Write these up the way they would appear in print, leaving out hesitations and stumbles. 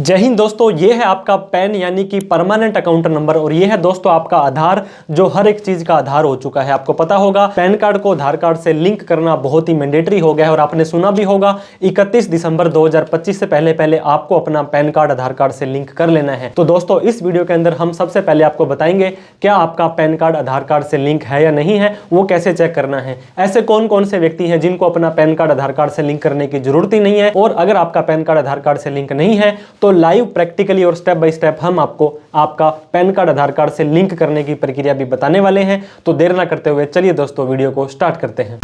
जय हिंद दोस्तों, ये है आपका पैन यानी कि परमानेंट अकाउंट नंबर और ये है दोस्तों आपका आधार, जो हर एक चीज का आधार हो चुका है। आपको पता होगा पैन कार्ड को आधार कार्ड से लिंक करना बहुत ही मैंडेटरी हो गया है और आपने सुना भी होगा 31 दिसंबर 2025 से पहले पहले आपको अपना पैन कार्ड आधार कार्ड से लिंक कर लेना है। तो दोस्तों इस वीडियो के अंदर हम सबसे पहले आपको बताएंगे क्या आपका पैन कार्ड आधार कार्ड से लिंक है या नहीं है, वो कैसे चेक करना है, ऐसे कौन कौन से व्यक्ति हैं जिनको अपना पैन कार्ड आधार कार्ड से लिंक करने की जरूरत ही नहीं है, और अगर आपका पैन कार्ड आधार कार्ड से लिंक नहीं है तो लाइव प्रैक्टिकली और स्टेप बाय स्टेप हम आपको आपका पैन कार्ड आधार कार्ड से लिंक करने की प्रक्रिया भी बताने वाले हैं। तो देर ना करते हुए चलिए दोस्तों वीडियो को स्टार्ट करते हैं।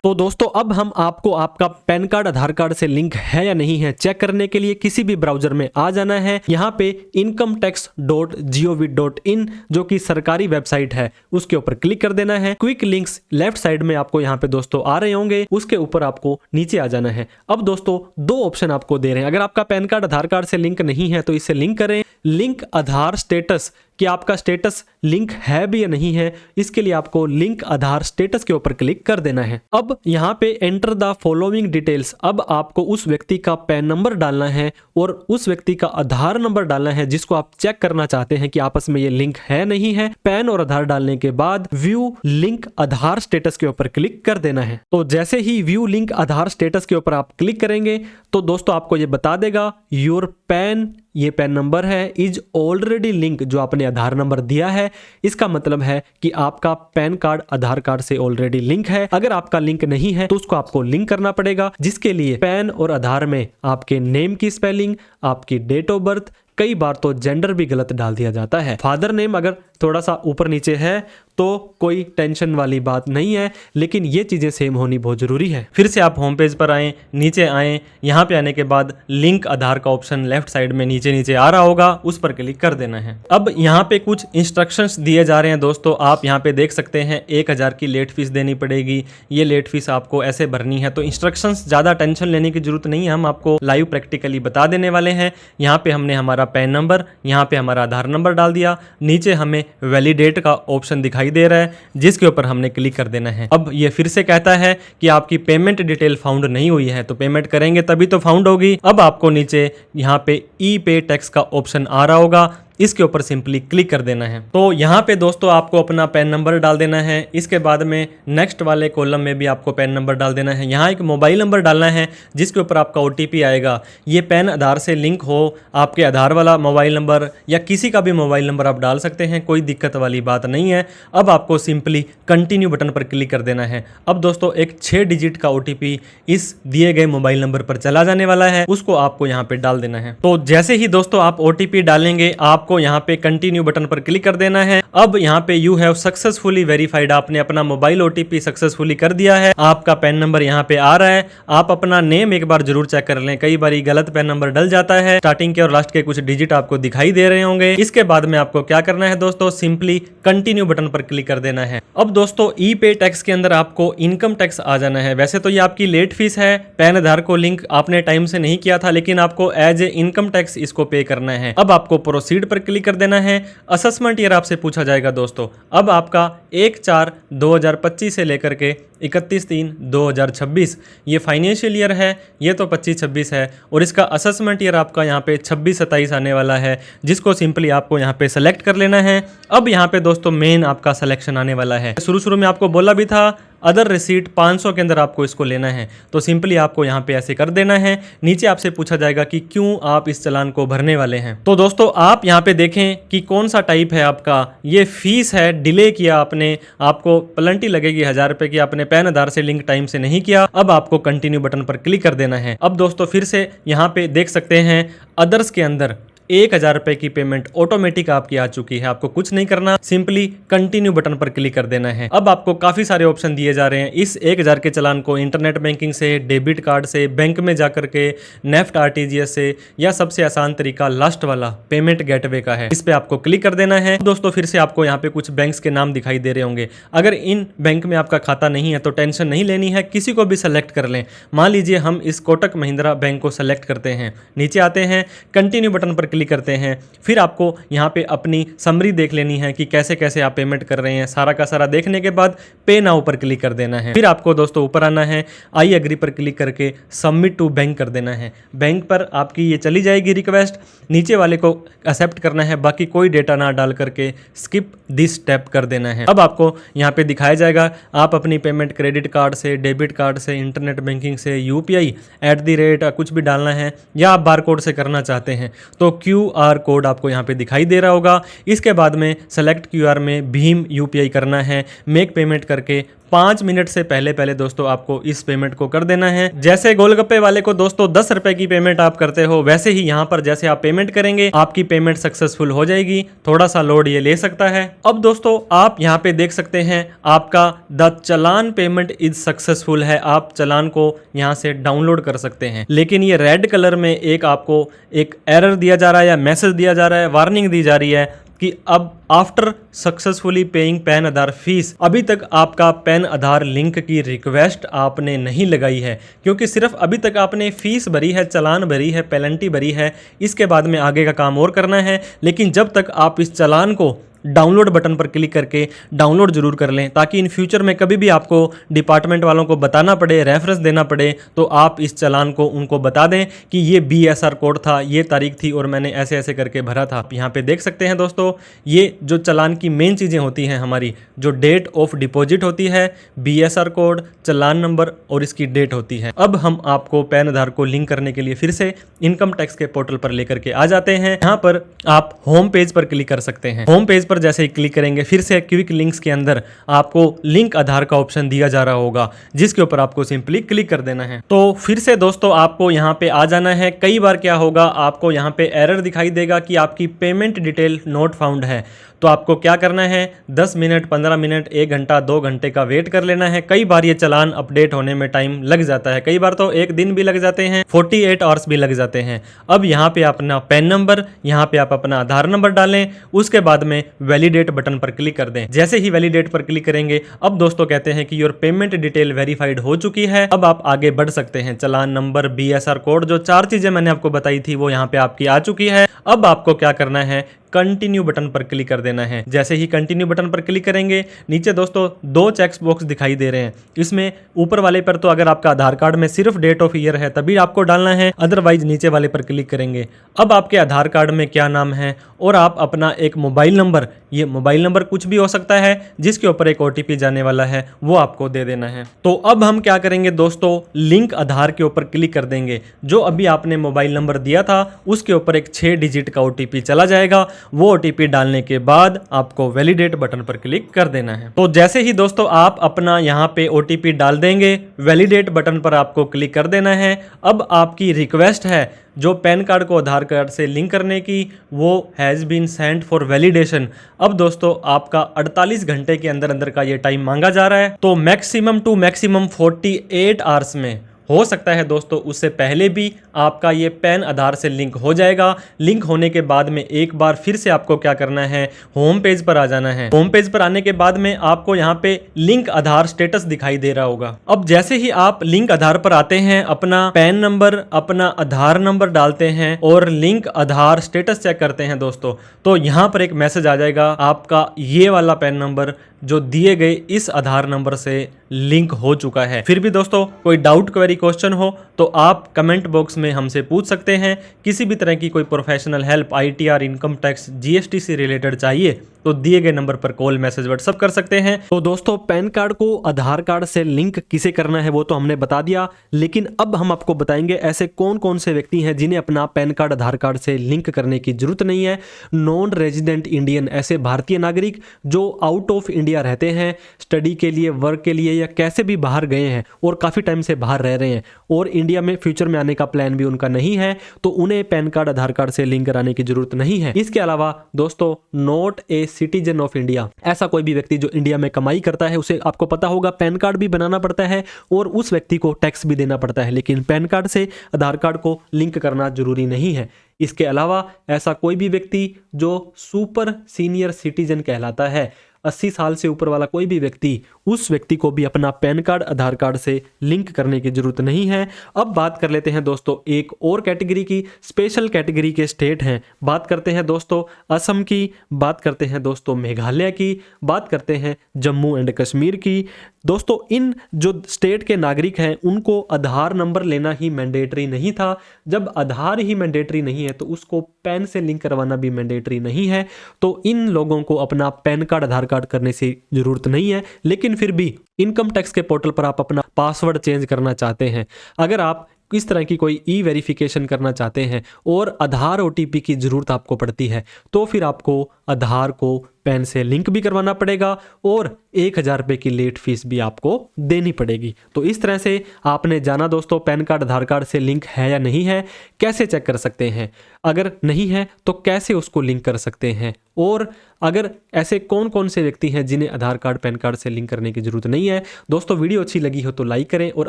तो दोस्तों अब हम आपको आपका पैन कार्ड आधार कार्ड से लिंक है या नहीं है चेक करने के लिए किसी भी ब्राउजर में आ जाना है। यहाँ पे incometax.gov.in जो कि सरकारी वेबसाइट है उसके ऊपर क्लिक कर देना है। क्विक लिंक्स लेफ्ट साइड में आपको यहाँ पे दोस्तों आ रहे होंगे, उसके ऊपर आपको नीचे आ जाना है। अब दोस्तों दो ऑप्शन आपको दे रहे हैं। अगर आपका पैन कार्ड आधार कार्ड से लिंक नहीं है तो इसे लिंक करें। लिंक आधार स्टेटस, कि आपका स्टेटस लिंक है भी या नहीं है, इसके लिए आपको लिंक आधार स्टेटस के ऊपर क्लिक कर देना है। अब यहाँ पे एंटर द फॉलोइंग डिटेल्स, अब आपको उस व्यक्ति का पैन नंबर डालना है और उस व्यक्ति का आधार नंबर डालना है जिसको आप चेक करना चाहते हैं कि आपस में ये लिंक है नहीं है। पैन और आधार डालने के बाद व्यू लिंक आधार स्टेटस के ऊपर क्लिक कर देना है। तो जैसे ही व्यू लिंक आधार स्टेटस के ऊपर आप क्लिक करेंगे तो दोस्तों आपको ये बता देगा योर पैन, ये पैन नंबर है इज ऑलरेडी लिंक, जो आपने आधार नंबर दिया है इसका मतलब है कि आपका पैन कार्ड आधार कार्ड से ऑलरेडी लिंक है। अगर आपका लिंक नहीं है तो उसको आपको लिंक करना पड़ेगा, जिसके लिए पैन और आधार में आपके नेम की स्पेलिंग, आपकी डेट ऑफ बर्थ, कई बार तो जेंडर भी गलत डाल दिया जाता है। फादर नेम अगर थोड़ा सा ऊपर नीचे है तो कोई टेंशन वाली बात नहीं है, लेकिन ये चीजें सेम होनी बहुत जरूरी है। फिर से आप होम पेज पर आए, नीचे आए, यहाँ पे आने के बाद लिंक आधार का ऑप्शन लेफ्ट साइड में नीचे नीचे आ रहा होगा, उस पर क्लिक कर देना है। अब यहाँ पे कुछ इंस्ट्रक्शंस दिए जा रहे हैं दोस्तों, आप यहाँ पे देख सकते हैं 1000 की लेट फीस देनी पड़ेगी। ये लेट फीस आपको ऐसे भरनी है। तो इंस्ट्रक्शंस ज्यादा टेंशन लेने की जरूरत नहीं है, हम आपको लाइव प्रैक्टिकली बता देने वाले हैं। यहाँ पे हमने हमारा पैन नंबर, यहाँ पे हमारा आधार नंबर डाल दिया, नीचे हमें वैलिडेट का ऑप्शन दिखाई दे रहा है जिसके ऊपर हमने क्लिक कर देना है। अब ये फिर से कहता है कि आपकी पेमेंट डिटेल फाउंड नहीं हुई है, तो पेमेंट करेंगे तभी तो फाउंड होगी। अब आपको नीचे यहाँ पे ई पे टैक्स का ऑप्शन आ रहा होगा, इसके ऊपर सिंपली क्लिक कर देना है। तो यहाँ पे दोस्तों आपको अपना पैन नंबर डाल देना है। इसके बाद में नेक्स्ट वाले कॉलम में भी आपको पैन नंबर डाल देना है। यहाँ एक मोबाइल नंबर डालना है जिसके ऊपर आपका OTP आएगा। ये पैन आधार से लिंक हो, आपके आधार वाला मोबाइल नंबर या किसी का भी मोबाइल नंबर आप डाल सकते हैं, कोई दिक्कत वाली बात नहीं है। अब आपको सिंपली कंटिन्यू बटन पर क्लिक कर देना है। अब दोस्तों एक 6 डिजिट का OTP इस दिए गए मोबाइल नंबर पर चला जाने वाला है, उसको आपको यहाँ पे डाल देना है। तो जैसे ही दोस्तों आप OTP डालेंगे आपको यहाँ पे कंटिन्यू बटन पर क्लिक कर देना है। अब यहाँ पे यू हैव सक्सेसफुली वेरीफाइड, आपने अपना मोबाइल OTP सक्सेसफुली कर दिया है। आपका पैन नंबर यहाँ पे आ रहा है। आप अपना नेम एक बार जरूर चेक कर लें, कई बार गलत पैन नंबर डल जाता है। स्टार्टिंग के और लास्ट के कुछ डिजिट आपको दिखाई दे रहे होंगे। इसके बाद में आपको क्या करना है दोस्तों, सिंपली कंटिन्यू बटन पर क्लिक कर देना है। अब दोस्तों ई पे टैक्स के अंदर आपको इनकम टैक्स आ जाना है। वैसे तो ये आपकी लेट फीस है, पैन आधार को लिंक आपने टाइम से नहीं किया था, लेकिन आपको एज ए इनकम टैक्स इसको पे करना है। अब आपको प्रोसीड पर क्लिक कर देना है। असेसमेंट ईयर आपसे पूछा जाएगा दोस्तों। अब आपका 1/4/2025 से लेकर के 31/3/2026 ये फाइनेंशियल ईयर है, ये तो 25-26 है, और इसका असेसमेंट ईयर आपका यहाँ पे 26-27 आने वाला है, जिसको सिंपली आपको यहाँ पे सेलेक्ट कर लेना है। अब यहाँ पे दोस्तों मेन आपका सिलेक्शन आने वाला है। शुरू में आपको बोला भी था अदर रिसीट 500 के अंदर आपको इसको लेना है, तो सिंपली आपको यहाँ पे ऐसे कर देना है। नीचे आपसे पूछा जाएगा कि क्यों आप इस चालान को भरने वाले हैं। तो दोस्तों आप यहाँ पे देखें कि कौन सा टाइप है आपका। ये फीस है, डिले किया आपने, आपको पेनल्टी लगेगी 1000 रुपए की, आपने पैन आधार से लिंक टाइम से नहीं किया। अब आपको कंटिन्यू बटन पर क्लिक कर देना है। अब दोस्तों फिर से यहाँ पे देख सकते हैं अदर्स के अंदर 1000 रुपए की पेमेंट ऑटोमेटिक आपकी आ चुकी है। आपको कुछ नहीं करना, सिंपली कंटिन्यू बटन पर क्लिक कर देना है। अब आपको काफी सारे ऑप्शन दिए जा रहे हैं। इस 1000 के चालान को इंटरनेट बैंकिंग से, डेबिट कार्ड से, बैंक में जाकर के, नेफ्ट RTGS से, या सबसे आसान तरीका लास्ट वाला पेमेंट गेटवे का है, इस पे आपको क्लिक कर देना है। दोस्तों फिर से आपको यहाँ पे कुछ बैंक्स के नाम दिखाई दे रहे होंगे। अगर इन बैंक में आपका खाता नहीं है तो टेंशन नहीं लेनी है, किसी को भी सेलेक्ट कर लें। मान लीजिए हम इस कोटक महिंद्रा बैंक को सेलेक्ट करते हैं, नीचे आते हैं, कंटिन्यू बटन पर क्लिक करते हैं, फिर आपको यहाँ पे अपनी समरी देख लेनी है कि कैसे कैसे आप पेमेंट कर रहे हैं। सारा का सारा देखने के बाद पे नाउ पर क्लिक कर देना है। फिर आपको दोस्तों ऊपर आना है, आई एग्री पर क्लिक करके सबमिट टू बैंक कर देना है। बैंक पर आपकी ये चली जाएगी रिक्वेस्ट, नीचे वाले को एक्सेप्ट करना है, बाकी कोई डेटा ना डाल करके स्किप दिस स्टेप कर देना है। अब आपको यहाँ पे दिखाया जाएगा आप अपनी पेमेंट क्रेडिट कार्ड से, डेबिट कार्ड से, इंटरनेट बैंकिंग से, यूपीआई @ कुछ भी डालना है, या आप बार कोड से करना चाहते हैं तो QR कोड आपको यहाँ पे दिखाई दे रहा होगा। इसके बाद में सेलेक्ट QR में भीम यूपीआई करना है। मेक पेमेंट करके 5 मिनट से पहले पहले दोस्तों आपको इस पेमेंट को कर देना है। जैसे गोलगप्पे वाले को दोस्तों 10 रुपए की पेमेंट आप करते हो, वैसे ही यहाँ पर जैसे आप पेमेंट करेंगे आपकी पेमेंट सक्सेसफुल हो जाएगी। थोड़ा सा लोड ये ले सकता है। अब दोस्तों आप यहाँ पे देख सकते हैं आपका the challan payment is successful है। आप चालान को यहाँ से डाउनलोड कर सकते हैं, लेकिन ये रेड कलर में एक आपको एक एरर दिया जा रहा है या मैसेज दिया जा रहा है, वार्निंग दी जा रही है कि अब आफ्टर सक्सेसफुली पेइंग पैन आधार फीस, अभी तक आपका पैन आधार लिंक की रिक्वेस्ट आपने नहीं लगाई है, क्योंकि सिर्फ अभी तक आपने फीस भरी है, चालान भरी है, पेनल्टी भरी है। इसके बाद में आगे का काम और करना है, लेकिन जब तक आप इस चालान को डाउनलोड बटन पर क्लिक करके डाउनलोड जरूर कर लें, ताकि इन फ्यूचर में कभी भी आपको डिपार्टमेंट वालों को बताना पड़े, रेफरेंस देना पड़े, तो आप इस चालान को उनको बता दें कि ये BSR कोड था, ये तारीख थी और मैंने ऐसे ऐसे करके भरा था। आप यहाँ पे देख सकते हैं दोस्तों, ये जो चालान की मेन चीज़ें होती हैं हमारी, जो डेट ऑफ डिपॉजिट होती है, BSR कोड, चालान नंबर और इसकी डेट होती है। अब हम आपको पैन आधार को लिंक करने के लिए फिर से इनकम टैक्स के पोर्टल पर लेकर के आ जाते हैं। यहाँ पर आप होम पेज पर क्लिक कर सकते हैं। होम पेज पर जैसे ही क्लिक करेंगे, फिर से क्विक लिंक्स के अंदर आपको लिंक आधार का ऑप्शन दिया जा रहा होगा, जिसके ऊपर आपको सिंपली क्लिक कर देना है। तो फिर से दोस्तों आपको यहाँ पे आ जाना है। कई बार क्या होगा, आपको यहाँ पे एरर दिखाई देगा कि आपकी पेमेंट डिटेल नॉट फाउंड है। तो आपको क्या करना है, 10 मिनट, 15 मिनट, 1 घंटा, 2 घंटे का वेट कर लेना है। कई बार ये चालान अपडेट होने में टाइम लग जाता है, कई बार तो 1 दिन भी लग जाते हैं, 48 आवर्स भी लग जाते हैं। अब यहाँ पे अपना पैन नंबर, यहाँ पे आप अपना आधार नंबर डालें, उसके बाद में वैलिडेट बटन पर क्लिक कर दें। जैसे ही वैलिडेट पर क्लिक करेंगे, अब दोस्तों कहते हैं कि योर पेमेंट डिटेल वेरीफाइड हो चुकी है। अब आप आगे बढ़ सकते हैं। चालान नंबर, BSR कोड, जो 4 चीजें मैंने आपको बताई थी वो यहाँ पे आपकी आ चुकी है। अब आपको क्या करना है, कंटिन्यू बटन पर क्लिक कर देना है। जैसे ही कंटिन्यू बटन पर क्लिक करेंगे, नीचे दोस्तों 2 चेक्स बॉक्स दिखाई दे रहे हैं। इसमें ऊपर वाले पर तो अगर आपका आधार कार्ड में सिर्फ डेट ऑफ ईयर है तभी आपको डालना है, अदरवाइज नीचे वाले पर क्लिक करेंगे। अब आपके आधार कार्ड में क्या नाम है और आप अपना एक मोबाइल नंबर, ये मोबाइल नंबर कुछ भी हो सकता है, जिसके ऊपर एक OTP जाने वाला है, वो आपको दे देना है। तो अब हम क्या करेंगे दोस्तों, लिंक आधार के ऊपर क्लिक कर देंगे। जो अभी आपने मोबाइल नंबर दिया था उसके ऊपर एक 6 डिजिट का OTP चला जाएगा। वो OTP डालने के बाद आपको वैलिडेट बटन पर क्लिक कर देना है। तो जैसे ही दोस्तों आप अपना यहाँ पे OTP डाल देंगे, वैलिडेट बटन पर आपको क्लिक कर देना है। अब आपकी रिक्वेस्ट है जो पैन कार्ड को आधार कार्ड से लिंक करने की, वो has been sent for validation. अब दोस्तों आपका 48 घंटे के अंदर अंदर का ये टाइम मांगा जा रहा है। तो मैक्सिमम टू मैक्सिमम 48 आवर्स में, हो सकता है दोस्तों उससे पहले भी आपका ये पैन आधार से लिंक हो जाएगा। लिंक होने के बाद में एक बार फिर से आपको क्या करना है, होम पेज पर आ जाना है। होम पेज पर आने के बाद में आपको यहाँ पे लिंक आधार स्टेटस दिखाई दे रहा होगा। अब जैसे ही आप लिंक आधार पर आते हैं, अपना पैन नंबर, अपना आधार नंबर डालते हैं और लिंक आधार स्टेटस चेक करते हैं दोस्तों, तो यहाँ पर एक मैसेज आ जाएगा, आपका ये वाला पैन नंबर जो दिए गए इस आधार नंबर से लिंक हो चुका है। फिर भी दोस्तों कोई डाउट, क्वेरी, क्वेश्चन हो तो आप कमेंट बॉक्स में हमसे पूछ सकते हैं। किसी भी तरह की कोई professional help, ITR, income tax, GST से रिलेटेड चाहिए तो दिए गए नंबर पर कॉल, मैसेज, व्हाट्सअप कर सकते हैं। तो दोस्तों पैन कार्ड को आधार कार्ड से लिंक किसे करना है वो तो हमने बता दिया, लेकिन अब हम आपको बताएंगे ऐसे कौन कौन से व्यक्ति हैं जिन्हें अपना पैन कार्ड आधार कार्ड से लिंक करने की जरूरत नहीं है। नॉन रेजिडेंट इंडियन, ऐसे भारतीय नागरिक जो आउट ऑफ इंडिया रहते हैं, स्टडी के लिए, वर्क के लिए या कैसे भी बाहर गए हैं और काफ़ी टाइम से बाहर रह रहे हैं और इंडिया में फ्यूचर में आने का प्लान भी उनका नहीं है, तो उन्हें पैन कार्ड आधार कार्ड से लिंक कराने की जरूरत नहीं है। इसके अलावा दोस्तों not a citizen of India, ऐसा कोई भी व्यक्ति जो इंडिया में कमाई करता है, उसे आपको पता होगा पैन कार्ड भी बनाना पड़ता है और उस व्यक्ति को टैक्स भी देना पड़ता है, लेकिन पैन कार्ड से आधार कार्ड को लिंक करना जरूरी नहीं है। इसके अलावा ऐसा कोई भी व्यक्ति जो सुपर सीनियर सिटीजन कहलाता है, 80 साल से ऊपर वाला कोई भी व्यक्ति, उस व्यक्ति को भी अपना पैन कार्ड आधार कार्ड से लिंक करने की जरूरत नहीं है। अब बात कर लेते हैं दोस्तों एक और कैटेगरी की, स्पेशल कैटेगरी के स्टेट हैं। बात करते हैं दोस्तों असम की, बात करते हैं दोस्तों मेघालय की, बात करते हैं जम्मू एंड कश्मीर की। दोस्तों इन जो स्टेट के नागरिक हैं उनको आधार नंबर लेना ही मैंडेटरी नहीं था। जब आधार ही मैंडेटरी नहीं है तो उसको पैन से लिंक करवाना भी मैंडेटरी नहीं है। तो इन लोगों को अपना पैन कार्ड आधार कार्ड करने से जरूरत नहीं है। लेकिन फिर भी इनकम टैक्स के पोर्टल पर आप अपना पासवर्ड चेंज करना चाहते हैं, अगर आप इस तरह की कोई ई वेरिफिकेशन करना चाहते हैं और आधार OTP की ज़रूरत आपको पड़ती है, तो फिर आपको आधार को पैन से लिंक भी करवाना पड़ेगा और 1000 रुपये की लेट फीस भी आपको देनी पड़ेगी। तो इस तरह से आपने जाना दोस्तों पैन कार्ड आधार कार्ड से लिंक है या नहीं है, कैसे चेक कर सकते हैं, अगर नहीं है तो कैसे उसको लिंक कर सकते हैं, और अगर ऐसे कौन कौन से व्यक्ति हैं जिन्हें आधार कार्ड पैन कार्ड से लिंक करने की जरूरत नहीं है। दोस्तों वीडियो अच्छी लगी हो तो लाइक करें और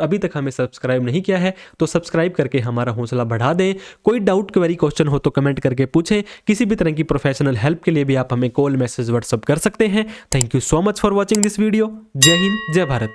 अभी तक हमें सब्सक्राइब नहीं किया है तो सब्सक्राइब करके हमारा हौसला बढ़ा दें। कोई डाउट क्वेरी क्वेश्चन हो तो कमेंट करके पूछें। किसी भी तरह की प्रोफेशनल हेल्प के लिए भी आप हमें कॉल मैसेज व्हाट्सएप कर सकते हैं। Thank you so much for watching this video. जय हिंद, जय भारत।